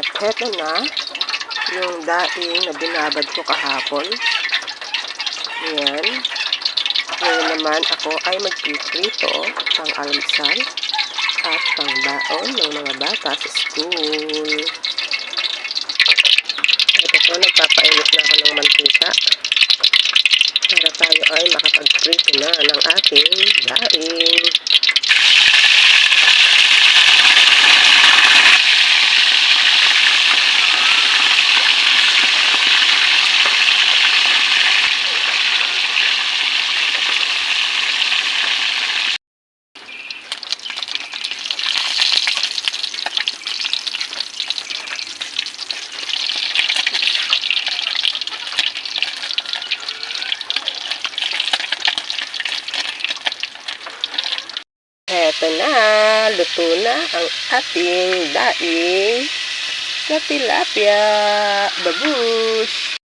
At heto na yung daing na binabad ko kahapon. Ayan. Ngayon naman ako ay magpiprito pang almusal at pang baon ng mga bata sa school. At ito, nagpapainit na ako ng mantika para tayo ay makapagprito na ng ating daing. Eto na, luto na ang ating daing sa tilapia. Babu!